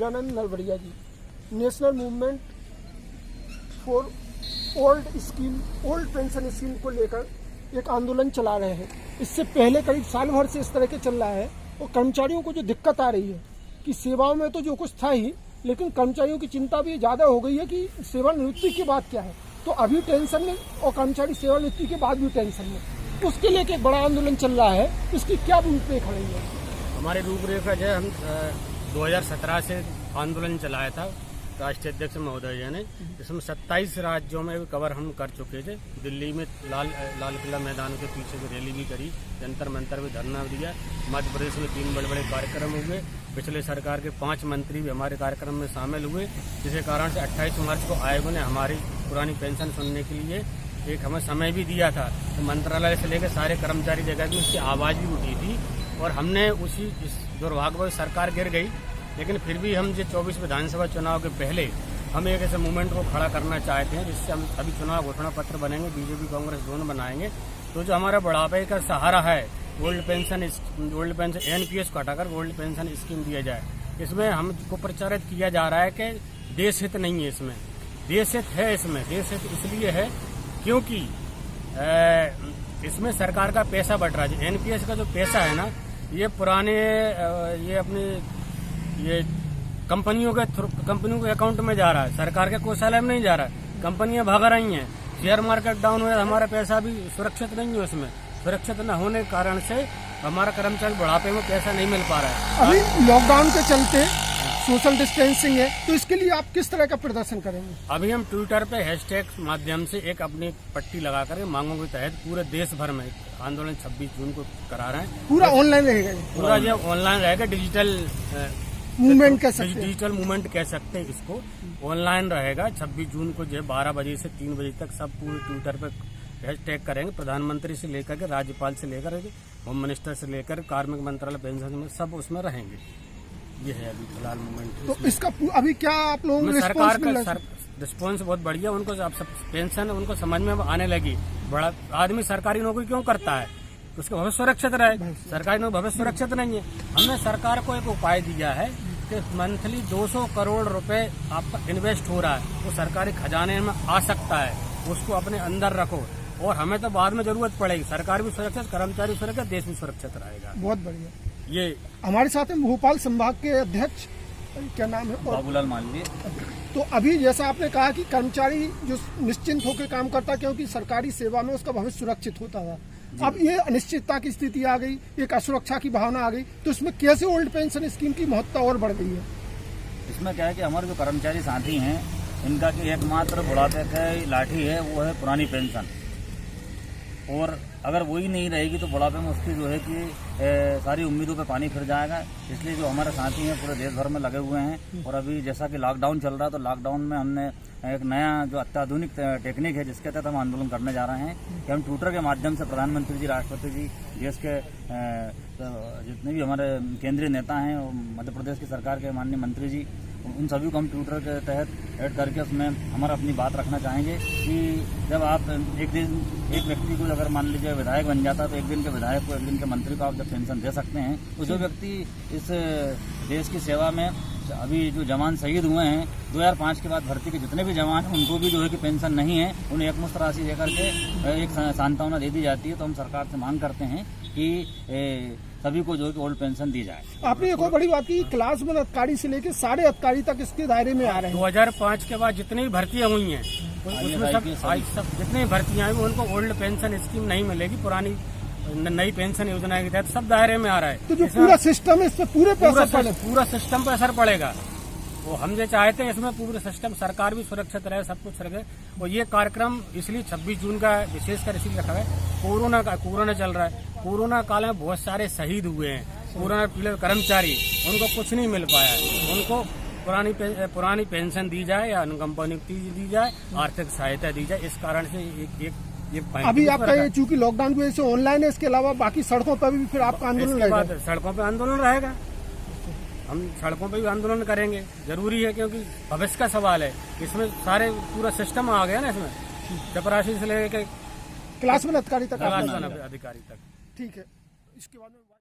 Hiranand Nalwadia ji, national movement for old pension scheme को लेकर एक आंदोलन चला रहे हैं। इससे पहले करीब साल भर से इस तरह के चल रहा है और कर्मचारियों को जो दिक्कत आ रही है कि सेवाओं में तो जो कुछ था ही, लेकिन कर्मचारियों की चिंता भी ज़्यादा हो गई है कि सेवानिवृत्ति के बाद क्या है। तो अभी टेंशन में और कर्मचारी सेवानिवृत्ति के बाद भी टेंशन में, उसके लिए एक बड़ा आंदोलन चल रहा है। इसकी क्या रूपरेखा रही है? हमारी रूपरेखा जो है, हम 2017 से आंदोलन चलाया था राष्ट्रीय अध्यक्ष महोदय जी ने, जिसमें 27 राज्यों में कवर हम कर चुके थे। दिल्ली में लाल किला मैदान के पीछे भी रैली भी करी, जंतर मंतर में धरना दिया। मध्य प्रदेश में 3 बड़े बड़े कार्यक्रम हुए। पिछले सरकार के 5 मंत्री भी हमारे कार्यक्रम में शामिल हुए, जिसके कारण से 28 मार्च को आयोग ने हमारी पुरानी पेंशन सुनने के लिए एक हमें समय भी दिया था। तो मंत्रालय से लेकर सारे कर्मचारी जगह की उसकी आवाज़ भी उठी थी और हमने इस दुर्भाग्यवश सरकार गिर गई, लेकिन फिर भी हम जो 24 विधानसभा चुनाव के पहले हम एक ऐसे मूवमेंट को खड़ा करना चाहते हैं, जिससे हम अभी चुनाव घोषणा पत्र बनेंगे, बीजेपी कांग्रेस दोनों बनाएंगे। तो जो हमारा बुढ़ापे का सहारा है, ओल्ड पेंशन एनपीएस को हटाकर ओल्ड पेंशन स्कीम दिया जाए। इसमें हमको प्रचारित किया जा रहा है कि देश हित नहीं है, इसमें देश हित है। इसमें देश हित इसलिए है क्योंकि इसमें सरकार का पैसा बढ़ रहा है। एनपीएस का जो पैसा है ना, ये पुराने ये कंपनियों के अकाउंट में जा रहा है, सरकार के कोषालय में नहीं जा रहा है। कंपनियां भाग रही हैं, शेयर मार्केट डाउन हुआ, हमारा पैसा भी सुरक्षित नहीं है। उसमें सुरक्षित न होने के कारण से हमारा कर्मचारी बुढ़ापे में पैसा नहीं मिल पा रहा है। अभी लॉकडाउन के चलते सोशल डिस्टेंसिंग है, तो इसके लिए आप किस तरह का प्रदर्शन करेंगे? अभी हम ट्विटर पे हैशटैग माध्यम से एक अपनी पट्टी लगा कर मांगों के तहत पूरे देश भर में आंदोलन 26 जून को करा रहे हैं। पूरा ऑनलाइन रहेगा? पूरा जो ऑनलाइन रहेगा, डिजिटल मूवमेंट कह सकते हैं, डिजिटल मूवमेंट कह सकते हैं इसको। ऑनलाइन रहेगा 26 जून को जो 12 बजे से 3 बजे तक सब पूरे ट्विटर पे हैशटैग करेंगे। प्रधानमंत्री से लेकर के राज्यपाल से लेकर होम मिनिस्टर से लेकर कार्मिक मंत्रालय पेंशन में सब उसमें रहेंगे। ये है अभी फिलहाल मूवमेंट। तो इसका अभी क्या आप लोगों को सरकार का रिस्पॉन्स बहुत बढ़िया, उनको अब सब पेंशन उनको समझ में आने लगी। बड़ा आदमी सरकारी नौकरी क्यों करता है? उसका भविष्य सुरक्षित रहे। सरकारी नौकरी भविष्य सुरक्षित नहीं है। हमने सरकार को एक उपाय दिया है कि मंथली 200 करोड़ रुपए आपका इन्वेस्ट हो रहा है, वो सरकारी खजाने में आ सकता है, उसको अपने अंदर रखो और हमें तो बाद में जरूरत पड़ेगी। सरकार भी सुरक्षित, कर्मचारी सुरक्षित, देश भी सुरक्षित रहेगा। बहुत बढ़िया। ये हमारे साथ हैं भोपाल संभाग के अध्यक्ष, क्या नाम है? बाबूलाल मालवीय। तो अभी जैसा आपने कहा कि कर्मचारी जो निश्चिंत होकर काम करता, क्योंकि सरकारी सेवा में उसका भविष्य सुरक्षित होता था, अब ये अनिश्चितता की स्थिति आ गई, एक असुरक्षा की भावना आ गई, तो इसमें कैसे ओल्ड पेंशन स्कीम की महत्ता और बढ़ गई है? इसमें क्या है कि हमारे जो कर्मचारी साथी हैं, इनका की एकमात्र बुढ़ापे की लाठी है, वो है पुरानी पेंशन। और अगर वही नहीं रहेगी तो बुढ़ापे में उसकी जो है कि सारी उम्मीदों पे पानी फिर जाएगा। इसलिए जो हमारे साथी हैं पूरे देश भर में लगे हुए हैं। और अभी जैसा कि लॉकडाउन चल रहा है, तो लॉकडाउन में हमने एक नया जो अत्याधुनिक टेक्निक है, जिसके तहत हम आंदोलन करने जा रहे हैं कि हम ट्विटर के माध्यम से प्रधानमंत्री जी, राष्ट्रपति जी, देश के जितने भी हमारे केंद्रीय नेता हैं, मध्य प्रदेश की सरकार के माननीय मंत्री जी, उन सभी को हम ट्विटर के तहत ऐड करके उसमें हमारा अपनी बात रखना चाहेंगे कि जब आप एक व्यक्ति को अगर मान लीजिए विधायक बन जाता है, तो एक दिन के विधायक को, एक दिन के मंत्री को आप जब पेंशन दे सकते हैं, तो जो व्यक्ति इस देश की सेवा में अभी जो जवान शहीद हुए हैं 2005 के बाद भर्ती के जितने भी जवान हैं, उनको भी जो है कि पेंशन नहीं है, उन्हें एकमुश्त राशि देकर के एक सांत्वना दे दी जाती है। तो हम सरकार से मांग करते हैं कि सभी को जो है कि ओल्ड पेंशन दी जाए। आपने एक और बड़ी बात की, क्लास वन अधिकारी से लेकर सारे अधिकारी तक इसके दायरे में आ रहे हैं। 2005 के बाद जितनी भी भर्तियां हुई हैं, उसमें सब जितनी भर्तियां आई उनको ओल्ड पेंशन स्कीम नहीं मिलेगी। पुरानी नई पेंशन योजना के तहत सब दायरे में आ रहा है। तो जो पूरा सिस्टम है, इस पर पूरा सिस्टम पर असर पड़ेगा। वो हम जो चाहते हैं इसमें पूरे सिस्टम, सरकार भी सुरक्षित रहे, सब कुछ रहे। और ये कार्यक्रम इसलिए 26 जून का विशेषकर इसलिए रखा है, कोरोना चल रहा है। कोरोना काल में बहुत सारे शहीद हुए हैं, कोरोना पीड़ित कर्मचारी, उनको कुछ नहीं मिल पाया है। उनको पुरानी पेंशन दी जाए या अनुकंपा नियुक्ति दी जाए, आर्थिक सहायता दी जाए। इस कारण से ये अभी आपका ये चूंकि लॉकडाउन की वजह से ऑनलाइन है, इसके अलावा बाकी सड़कों पर भी फिर आपका आंदोलन रहेगा? सड़कों पर आंदोलन रहेगा, हम सड़कों पर भी आंदोलन करेंगे, जरूरी है, क्योंकि भविष्य का सवाल है। इसमें सारे पूरा सिस्टम आ गया ना, इसमें चपरासी से लेकर क्लास वन अधिकारी तक। अधिकारी तक। ठीक है, इसके बाद में